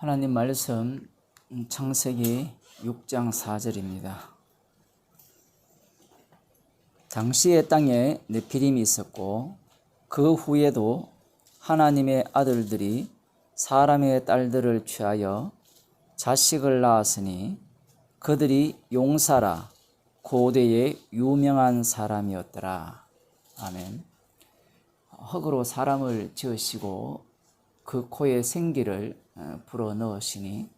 하나님 말씀 창세기 6장 4절입니다. 당시의 땅에 네피림이 있었고 그 후에도 하나님의 아들들이 사람의 딸들을 취하여 자식을 낳았으니 그들이 용사라 고대의 유명한 사람이었더라. 아멘. 흙으로 사람을 지으시고 그 코에 생기를 불어 넣으시니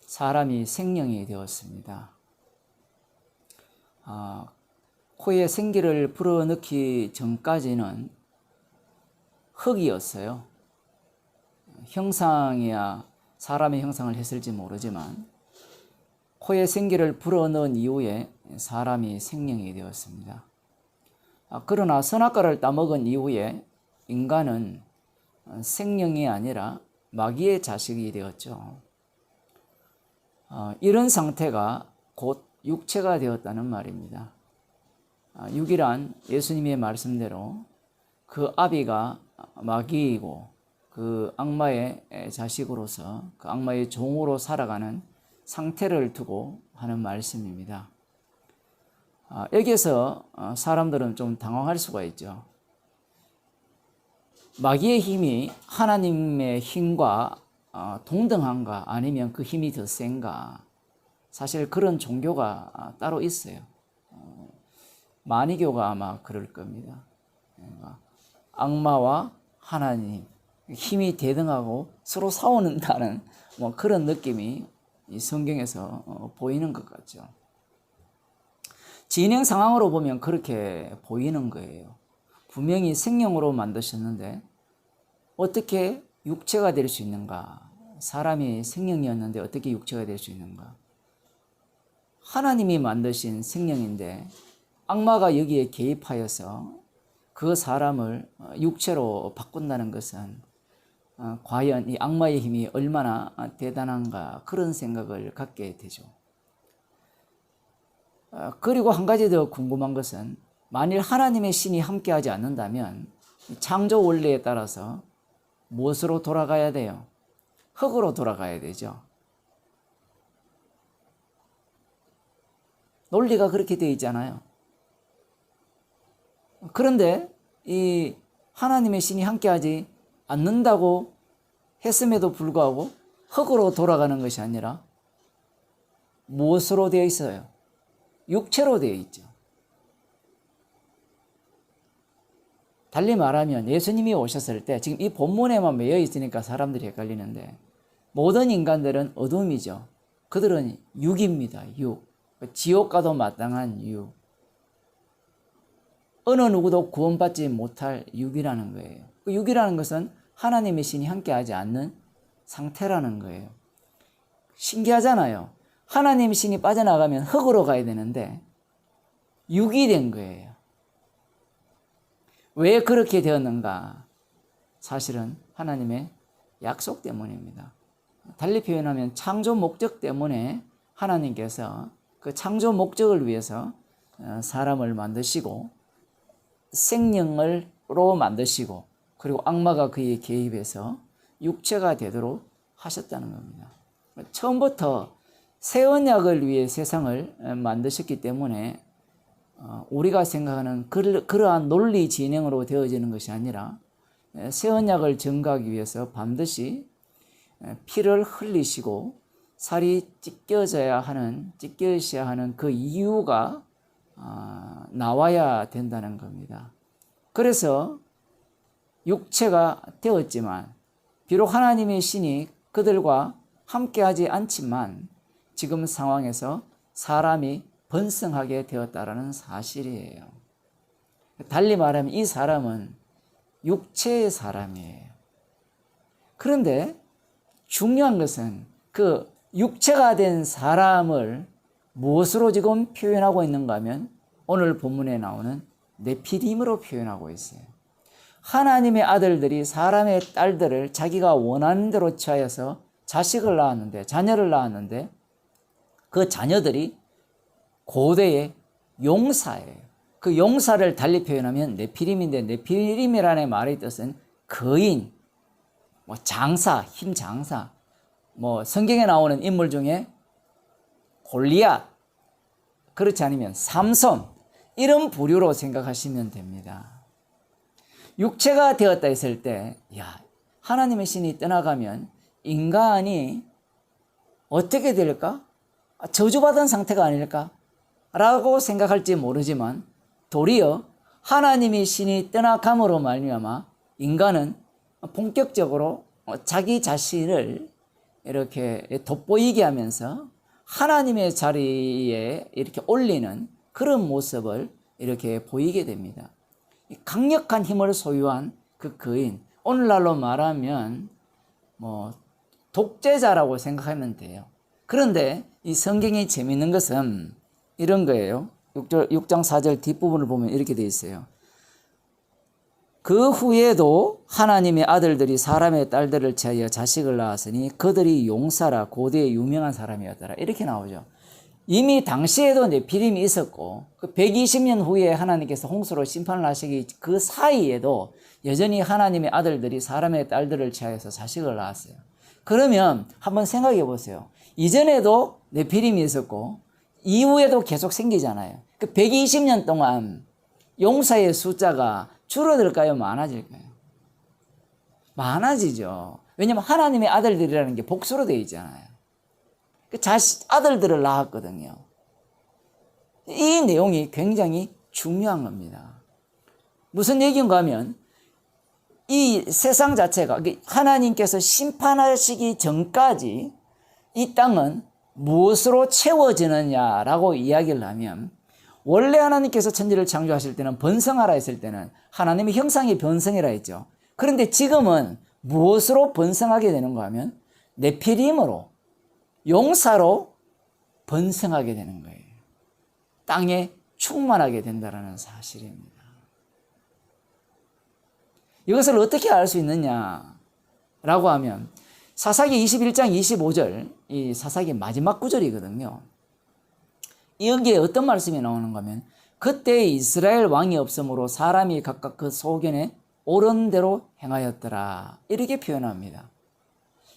사람이 생명이 되었습니다. 코에 생기를 불어 넣기 전까지는 흙이었어요. 형상이야 사람의 형상을 했을지 모르지만 코에 생기를 불어 넣은 이후에 사람이 생명이 되었습니다. 그러나 선악과를 따먹은 이후에 인간은 생명이 아니라 마귀의 자식이 되었죠. 이런 상태가 곧 육체가 되었다는 말입니다. 육이란 예수님의 말씀대로 그 아비가 마귀이고 그 악마의 자식으로서 그 악마의 종으로 살아가는 상태를 두고 하는 말씀입니다. 여기에서 사람들은 좀 당황할 수가 있죠. 마귀의 힘이 하나님의 힘과 동등한가 아니면 그 힘이 더 센가? 사실 그런 종교가 따로 있어요. 마니교가 아마 그럴 겁니다. 악마와 하나님 힘이 대등하고 서로 싸우는다는 그런 느낌이 이 성경에서 보이는 것 같죠. 진행 상황으로 보면 그렇게 보이는 거예요. 분명히 생명으로 만드셨는데 어떻게 육체가 될 수 있는가? 사람이 생명이었는데 어떻게 육체가 될 수 있는가? 하나님이 만드신 생명인데 악마가 여기에 개입하여서 그 사람을 육체로 바꾼다는 것은 과연 이 악마의 힘이 얼마나 대단한가 그런 생각을 갖게 되죠. 그리고 한 가지 더 궁금한 것은 만일 하나님의 신이 함께하지 않는다면 창조 원리에 따라서 무엇으로 돌아가야 돼요? 흙으로 돌아가야 되죠. 논리가 그렇게 되어 있잖아요. 그런데 이 하나님의 신이 함께하지 않는다고 했음에도 불구하고 흙으로 돌아가는 것이 아니라 무엇으로 되어 있어요? 육체로 되어 있죠. 달리 말하면 예수님이 오셨을 때 지금 이 본문에만 매여 있으니까 사람들이 헷갈리는데 모든 인간들은 어둠이죠. 그들은 육입니다. 육. 지옥과도 마땅한 육. 어느 누구도 구원받지 못할 육이라는 거예요. 그 육이라는 것은 하나님의 신이 함께하지 않는 상태라는 거예요. 신기하잖아요. 하나님의 신이 빠져나가면 흙으로 가야 되는데 육이 된 거예요. 왜 그렇게 되었는가? 사실은 하나님의 약속 때문입니다. 달리 표현하면 창조 목적 때문에 하나님께서 그 창조 목적을 위해서 사람을 만드시고 생명으로 만드시고 그리고 악마가 그에 개입해서 육체가 되도록 하셨다는 겁니다. 처음부터 새 언약을 위해 세상을 만드셨기 때문에 우리가 생각하는 그러한 논리 진행으로 되어지는 것이 아니라 새 언약을 증거하기 위해서 반드시 피를 흘리시고 살이 찢겨져야 하는 그 이유가 나와야 된다는 겁니다. 그래서 육체가 되었지만 비록 하나님의 신이 그들과 함께하지 않지만 지금 상황에서 사람이 번성하게 되었다라는 사실이에요. 달리 말하면 이 사람은 육체의 사람이에요. 그런데 중요한 것은 그 육체가 된 사람을 무엇으로 지금 표현하고 있는가 하면 오늘 본문에 나오는 네피림으로 표현하고 있어요. 하나님의 아들들이 사람의 딸들을 자기가 원하는 대로 취하여서 자식을 낳았는데 자녀를 낳았는데 그 자녀들이 고대의 용사예요. 그 용사를 달리 표현하면 네피림인데 네피림이라는 말의 뜻은 거인, 장사, 힘 장사, 뭐 성경에 나오는 인물 중에 골리앗, 그렇지 않으면 삼손, 이런 부류로 생각하시면 됩니다. 육체가 되었다 했을 때, 하나님의 신이 떠나가면 인간이 어떻게 될까? 저주받은 상태가 아닐까? 라고 생각할지 모르지만 도리어 하나님의 신이 떠나감으로 말미암아 인간은 본격적으로 자기 자신을 이렇게 돋보이게 하면서 하나님의 자리에 이렇게 올리는 그런 모습을 이렇게 보이게 됩니다. 강력한 힘을 소유한 그 거인, 오늘날로 말하면 뭐 독재자라고 생각하면 돼요. 그런데 이 성경이 재미있는 것은 이런 거예요. 6장 4절 뒷부분을 보면 이렇게 되어 있어요. 그 후에도 하나님의 아들들이 사람의 딸들을 취하여 자식을 낳았으니 그들이 용사라 고대의 유명한 사람이었더라. 이렇게 나오죠. 이미 당시에도 네피림이 있었고 그 120년 후에 하나님께서 홍수로 심판을 하시기 그 사이에도 여전히 하나님의 아들들이 사람의 딸들을 취하여서 자식을 낳았어요. 그러면 한번 생각해 보세요. 이전에도 네피림이 있었고 이후에도 계속 생기잖아요. 그 120년 동안 용사의 숫자가 줄어들까요? 많아질까요? 많아지죠. 왜냐하면 하나님의 아들들이라는 게 복수로 되어 있잖아요. 그 아들들을 낳았거든요. 이 내용이 굉장히 중요한 겁니다. 무슨 얘기인가 하면 이 세상 자체가 하나님께서 심판하시기 전까지 이 땅은 무엇으로 채워지느냐라고 이야기를 하면 원래 하나님께서 천지를 창조하실 때는 번성하라 했을 때는 하나님의 형상이 번성이라 했죠. 그런데 지금은 무엇으로 번성하게 되는가 하면 네피림으로 용사로 번성하게 되는 거예요. 땅에 충만하게 된다는 사실입니다. 이것을 어떻게 알 수 있느냐라고 하면 사사기 21장 25절, 이 사사기 마지막 구절이거든요. 여기에 어떤 말씀이 나오는가 하면 그때 이스라엘 왕이 없으므로 사람이 각각 그 소견에 옳은 대로 행하였더라. 이렇게 표현합니다.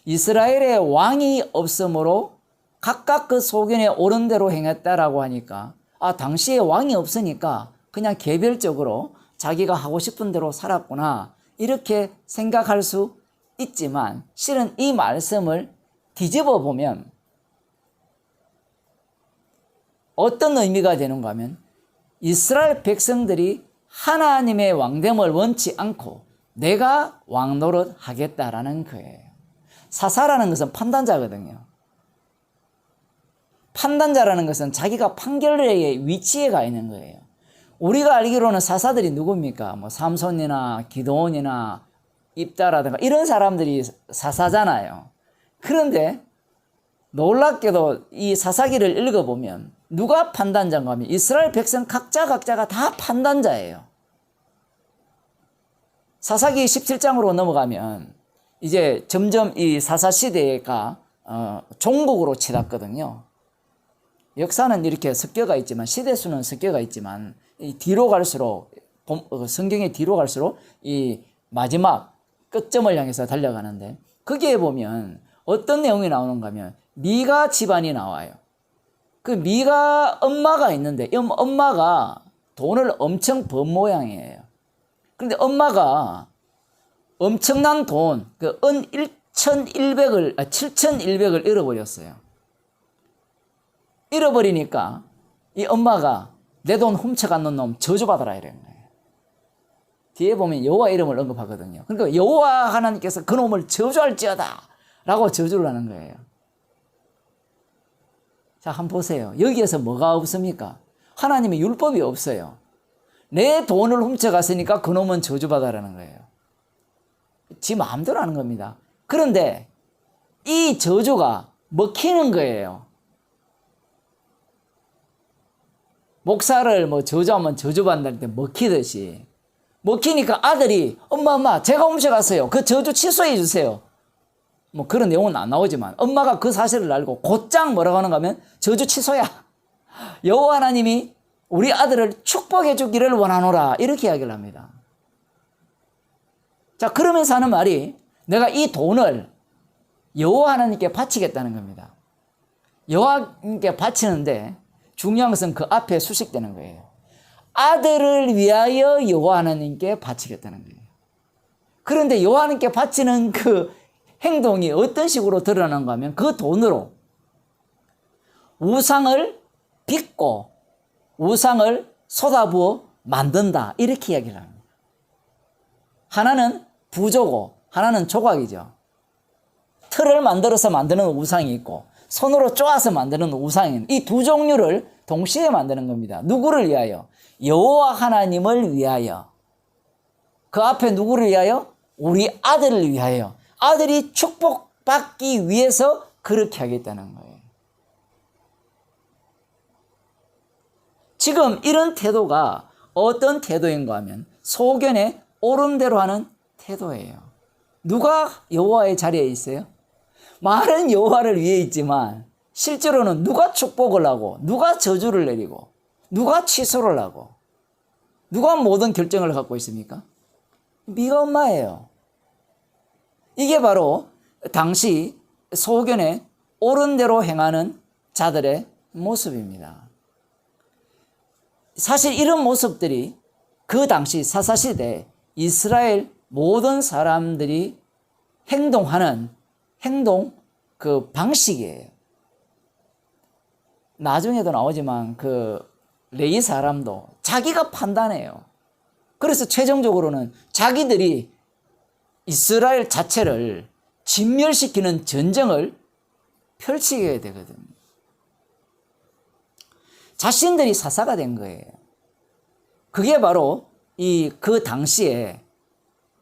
이스라엘의 왕이 없으므로 각각 그 소견에 옳은 대로 행했다라고 하니까 당시에 왕이 없으니까 그냥 개별적으로 자기가 하고 싶은 대로 살았구나 이렇게 생각할 수 있지만 실은 이 말씀을 뒤집어 보면 어떤 의미가 되는가 하면 이스라엘 백성들이 하나님의 왕됨을 원치 않고 내가 왕 노릇 하겠다라는 거예요. 사사라는 것은 판단자거든요. 판단자라는 것은 자기가 판결의 위치에 가 있는 거예요. 우리가 알기로는 사사들이 누굽니까? 뭐 삼손이나 기드온이나 입다라든가 이런 사람들이 사사잖아요. 그런데 놀랍게도 이 사사기를 읽어보면 누가 판단자인가 하면 이스라엘 백성 각자가 다 판단자예요. 사사기 17장으로 넘어가면 이제 점점 이 사사시대가 종국으로 치닫거든요. 역사는 이렇게 섞여가 있지만 시대수는 섞여가 있지만 이 뒤로 갈수록 성경의 뒤로 갈수록 이 마지막 끝점을 향해서 달려가는데 거기에 보면 어떤 내용이 나오는가 하면 미가 집안이 나와요. 그 미가 엄마가 있는데 엄마가 돈을 엄청 번 모양이에요. 그런데 엄마가 엄청난 돈, 그 은 7,100을 잃어버렸어요. 잃어버리니까 이 엄마가 내 돈 훔쳐갔는 놈 저주받아라 이런 거예요. 뒤에 보면 여호와 이름을 언급하거든요. 그러니까 여호와 하나님께서 그 놈을 저주할지어다 라고 저주를 하는 거예요. 자, 한번 보세요. 여기에서 뭐가 없습니까? 하나님의 율법이 없어요. 내 돈을 훔쳐갔으니까 그 놈은 저주받아라는 거예요. 지 마음대로 하는 겁니다. 그런데 이 저주가 먹히는 거예요. 목사를 뭐 저주하면 저주받는다는데 먹히듯이. 먹히니까 아들이 엄마 제가 훔쳐갔어요. 그 저주 취소해 주세요. 뭐 그런 내용은 안 나오지만 엄마가 그 사실을 알고 곧장 뭐라고 하는가 하면 저주 취소야. 여호와 하나님이 우리 아들을 축복해 주기를 원하노라 이렇게 이야기를 합니다. 자, 그러면서 하는 말이 내가 이 돈을 여호와 하나님께 바치겠다는 겁니다. 여호와께 바치는데 중요한 것은 그 앞에 수식되는 거예요. 아들을 위하여 여호와 하나님께 바치겠다는 거예요. 그런데 여호와 하나님께 바치는 그 행동이 어떤 식으로 드러나는가 하면 그 돈으로 우상을 빚고 우상을 쏟아부어 만든다, 이렇게 이야기를 합니다. 하나는 부조고 하나는 조각이죠. 틀을 만들어서 만드는 우상이 있고 손으로 쪼아서 만드는 우상이 있는, 이 두 종류를 동시에 만드는 겁니다. 누구를 위하여? 여호와 하나님을 위하여. 그 앞에 누구를 위하여? 우리 아들을 위하여. 아들이 축복받기 위해서 그렇게 하겠다는 거예요. 지금 이런 태도가 어떤 태도인가 하면 소견에 옳은 대로 하는 태도예요. 누가 여호와의 자리에 있어요? 말은 여호와를 위해 있지만 실제로는 누가 축복을 하고 누가 저주를 내리고 누가 취소를 하고 누가 모든 결정을 갖고 있습니까? 미가 엄마예요. 이게 바로 당시 소견에 옳은 대로 행하는 자들의 모습입니다. 사실 이런 모습들이 그 당시 사사시대 이스라엘 모든 사람들이 행동하는 행동 그 방식이에요. 나중에도 나오지만 그 레위 사람도 자기가 판단해요. 그래서 최종적으로는 자기들이 이스라엘 자체를 진멸시키는 전쟁을 펼치게 되거든요. 자신들이 사사가 된 거예요. 그게 바로 그 당시에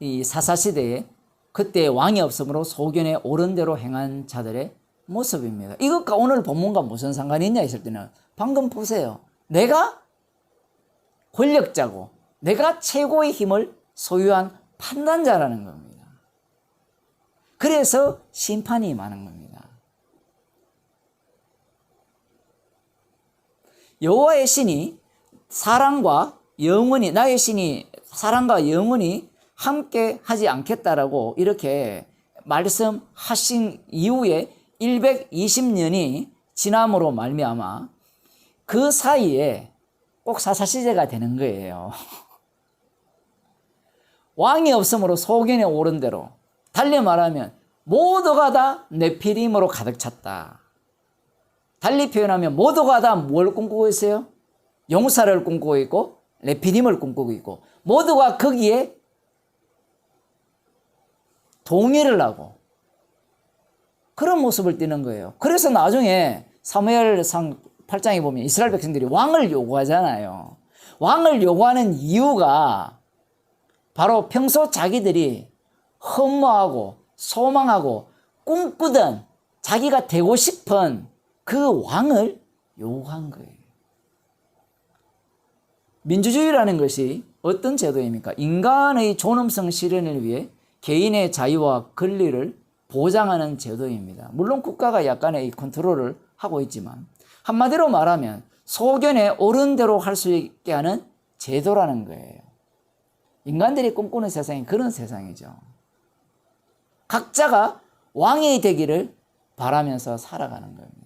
이 사사시대에 그때 왕이 없으므로 소견에 옳은 대로 행한 자들의 모습입니다. 이것과 오늘 본문과 무슨 상관이 있냐 했을 때는 방금 보세요. 내가 권력자고 내가 최고의 힘을 소유한 판단자라는 겁니다. 그래서 심판이 많은 겁니다. 여호와의 신이 사랑과 영원히, 나의 신이 사랑과 영원히 함께 하지 않겠다라고 이렇게 말씀하신 이후에 120년이 지남으로 말미암아 그 사이에 꼭 사사시대가 되는 거예요. 왕이 없으므로 소견에 오른 대로, 달리 말하면 모두가 다 네피림으로 가득 찼다. 달리 표현하면 모두가 다 뭘 꿈꾸고 있어요? 용사를 꿈꾸고 있고 네피림을 꿈꾸고 있고 모두가 거기에 동의를 하고 그런 모습을 띠는 거예요. 그래서 나중에 사무엘상 8장에 보면 이스라엘 백성들이 왕을 요구하잖아요. 왕을 요구하는 이유가 바로 평소 자기들이 허무하고 소망하고 꿈꾸던 자기가 되고 싶은 그 왕을 요구한 거예요. 민주주의라는 것이 어떤 제도입니까? 인간의 존엄성 실현을 위해 개인의 자유와 권리를 보장하는 제도입니다. 물론 국가가 약간의 컨트롤을 하고 있지만 한마디로 말하면 소견에 옳은 대로 할 수 있게 하는 제도라는 거예요. 인간들이 꿈꾸는 세상이 그런 세상이죠. 각자가 왕이 되기를 바라면서 살아가는 겁니다.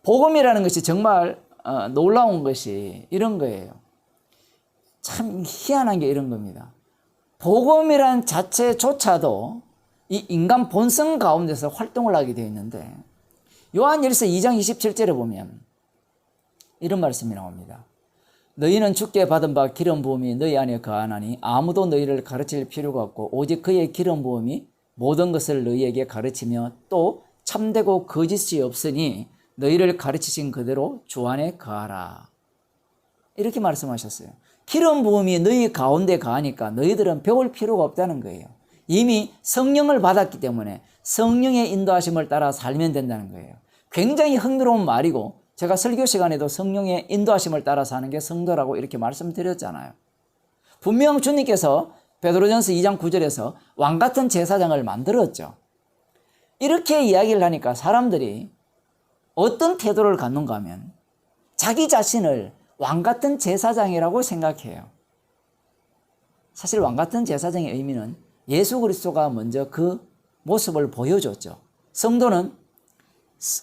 복음이라는 것이 정말 놀라운 것이 이런 거예요. 참 희한한 게 이런 겁니다. 복음이란 자체조차도 이 인간 본성 가운데서 활동을 하게 되어 있는데 요한일서 2장 27절에 보면 이런 말씀이 나옵니다. 너희는 주께 받은 바 기름 부음이 너희 안에 거하나니 아무도 너희를 가르칠 필요가 없고 오직 그의 기름 부음이 모든 것을 너희에게 가르치며 또 참되고 거짓이 없으니 너희를 가르치신 그대로 주 안에 거하라. 이렇게 말씀하셨어요. 기름 부음이 너희 가운데 거하니까 너희들은 배울 필요가 없다는 거예요. 이미 성령을 받았기 때문에 성령의 인도하심을 따라 살면 된다는 거예요. 굉장히 흥미로운 말이고 제가 설교 시간에도 성령의 인도하심을 따라 사는 게 성도라고 이렇게 말씀드렸잖아요. 분명 주님께서 베드로전서 2장 9절에서 왕같은 제사장을 만들었죠. 이렇게 이야기를 하니까 사람들이 어떤 태도를 갖는가 하면 자기 자신을 왕같은 제사장이라고 생각해요. 사실 왕같은 제사장의 의미는 예수 그리스도가 먼저 그 모습을 보여줬죠. 성도는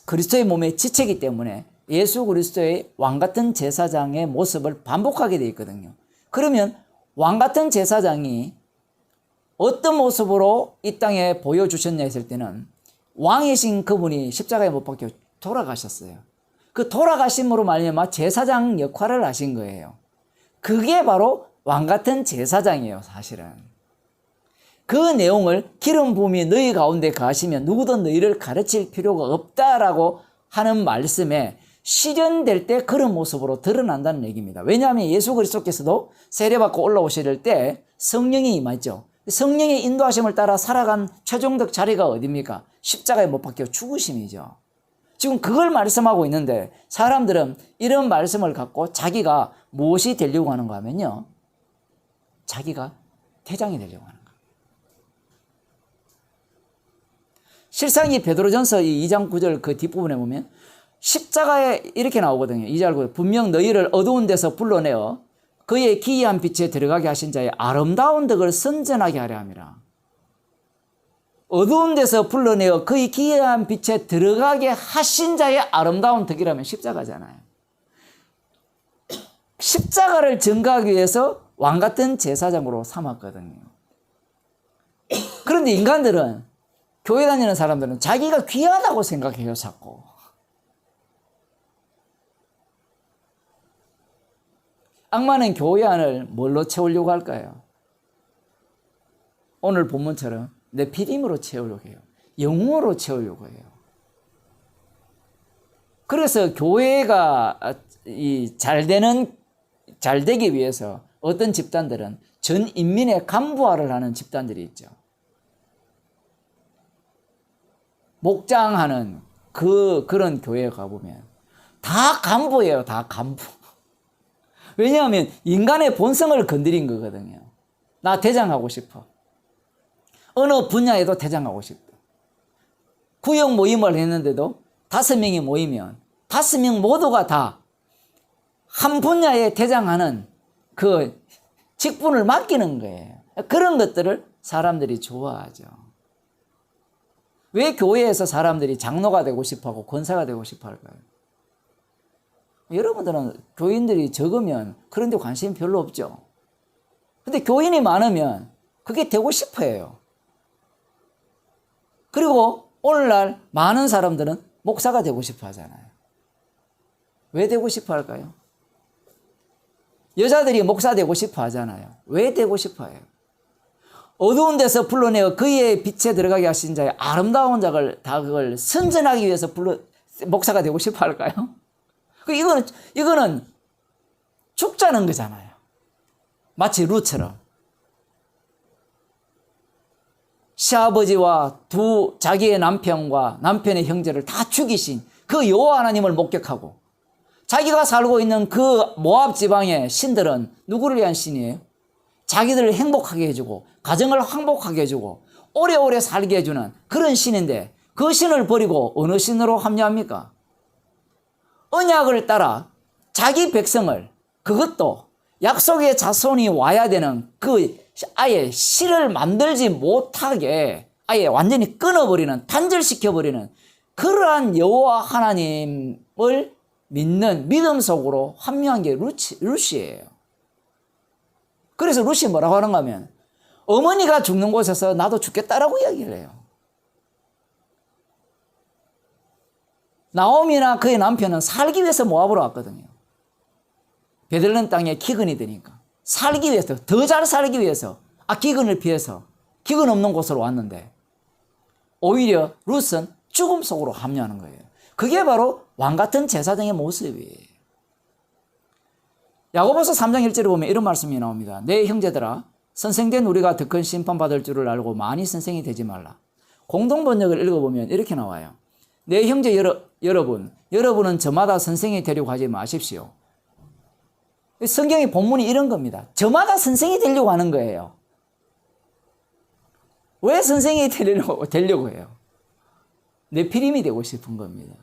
그리스도의 몸의 지체이기 때문에 예수 그리스도의 왕같은 제사장의 모습을 반복하게 되어 있거든요. 그러면 왕같은 제사장이 어떤 모습으로 이 땅에 보여주셨냐 했을 때는 왕이신 그분이 십자가에 못 박혀 돌아가셨어요. 그 돌아가심으로 말미암아 제사장 역할을 하신 거예요. 그게 바로 왕같은 제사장이에요, 사실은. 그 내용을 기름 부음이 너희 가운데 가시면 누구도 너희를 가르칠 필요가 없다라고 하는 말씀에 실현될 때 그런 모습으로 드러난다는 얘기입니다. 왜냐하면 예수 그리스도께서도 세례받고 올라오실 때 성령이 임했죠. 성령의 인도하심을 따라 살아간 최종적 자리가 어디입니까? 십자가에 못 박혀 죽으심이죠. 지금 그걸 말씀하고 있는데 사람들은 이런 말씀을 갖고 자기가 무엇이 되려고 하는가 하면요, 자기가 대장이 되려고 하는 거예요. 실상 이 베드로전서 2장 9절 그 뒷부분에 보면 십자가에 이렇게 나오거든요. 2절 9절 분명 너희를 어두운 데서 불러내어 그의 기이한 빛에 들어가게 하신 자의 아름다운 덕을 선전하게 하려 함이라. 어두운 데서 불러내어 그의 기이한 빛에 들어가게 하신 자의 아름다운 덕이라면 십자가잖아요. 십자가를 증거하기 위해서 왕같은 제사장으로 삼았거든요. 그런데 인간들은, 교회 다니는 사람들은 자기가 귀하다고 생각해요, 자꾸. 악마는 교회 안을 뭘로 채우려고 할까요? 오늘 본문처럼 네피림으로 채우려고 해요. 영웅으로 채우려고 해요. 그래서 교회가 잘 되기 위해서 어떤 집단들은 전 인민의 간부화를 하는 집단들이 있죠. 목장하는 그런 교회에 가보면 다 간부예요, 다 간부. 왜냐하면 인간의 본성을 건드린 거거든요. 나 대장하고 싶어. 어느 분야에도 대장하고 싶다. 구역 모임을 했는데도 5명이 모이면 5명 모두가 다 한 분야에 대장하는 그 직분을 맡기는 거예요. 그런 것들을 사람들이 좋아하죠. 왜 교회에서 사람들이 장로가 되고 싶어하고 권사가 되고 싶어 할까요? 여러분들은 교인들이 적으면 그런 데 관심이 별로 없죠. 근데 교인이 많으면 그게 되고 싶어 해요. 그리고 오늘날 많은 사람들은 목사가 되고 싶어 하잖아요. 왜 되고 싶어 할까요? 여자들이 목사 되고 싶어 하잖아요. 왜 되고 싶어 해요? 어두운 데서 불러내어 그의 빛에 들어가게 하신 자의 아름다운 덕을 선전하기 위해서 목사가 되고 싶어 할까요? 이거는 죽자는 거잖아요. 마치 룻처럼. 시아버지와 자기의 남편과 남편의 형제를 다 죽이신 그 여호와 하나님을 목격하고 자기가 살고 있는 그 모압 지방의 신들은 누구를 위한 신이에요? 자기들을 행복하게 해주고 가정을 행복하게 해주고 오래오래 살게 해주는 그런 신인데 그 신을 버리고 어느 신으로 합류합니까? 언약을 따라 자기 백성을, 그것도 약속의 자손이 와야 되는 그 아예 씨를 만들지 못하게 아예 완전히 끊어버리는, 단절시켜버리는 그러한 여호와 하나님을 믿는 믿음 속으로 합류한 게 룻이에요. 그래서 룻이 뭐라고 하는가 하면 어머니가 죽는 곳에서 나도 죽겠다라고 이야기를 해요. 나오미나 그의 남편은 살기 위해서 모압으로 왔거든요. 베들레헴 땅에 기근이 되니까 살기 위해서, 더 잘 살기 위해서 기근을 피해서 기근 없는 곳으로 왔는데 오히려 룻은 죽음 속으로 합류하는 거예요. 그게 바로 왕같은 제사장의 모습이에요. 야고보서 3장 1절에 보면 이런 말씀이 나옵니다. 내 형제들아, 선생된 우리가 더 큰 심판받을 줄을 알고 많이 선생이 되지 말라. 공동번역을 읽어보면 이렇게 나와요. 내 형제 여러분은 저마다 선생이 되려고 하지 마십시오. 성경의 본문이 이런 겁니다. 저마다 선생이 되려고 하는 거예요. 왜 선생이 되려고 해요? 네피림이 되고 싶은 겁니다.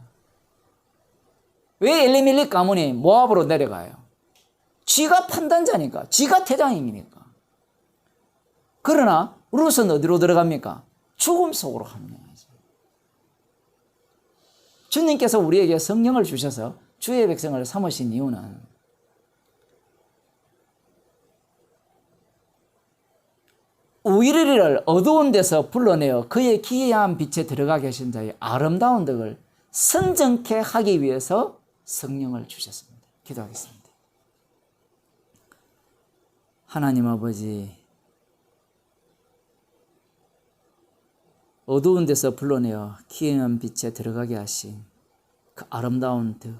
왜 엘리멜렉 가문이 모압으로 내려가요? 쥐가 판단자니까, 쥐가 대장이니까. 그러나 룻은 어디로 들어갑니까? 죽음 속으로 합류하죠. 주님께서 우리에게 성령을 주셔서 주의 백성을 삼으신 이유는 우리를 어두운 데서 불러내어 그의 기이한 빛에 들어가 계신 자의 아름다운 덕을 선정케 하기 위해서 성령을 주셨습니다. 기도하겠습니다. 하나님 아버지, 어두운 데서 불러내어 기이한 빛에 들어가게 하신 그 아름다운 덕,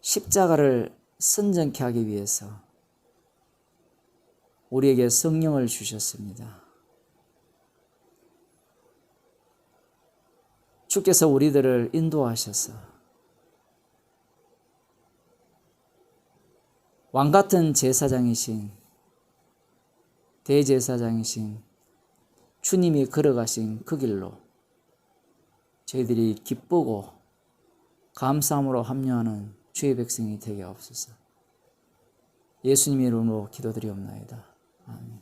십자가를 선정케 하기 위해서 우리에게 성령을 주셨습니다. 주께서 우리들을 인도하셔서 왕같은 제사장이신 대제사장이신 주님이 걸어가신 그 길로 저희들이 기쁘고 감사함으로 합류하는 주의 백성이 되게 없소서. 예수님의 이름으로 기도드리옵나이다. 아멘.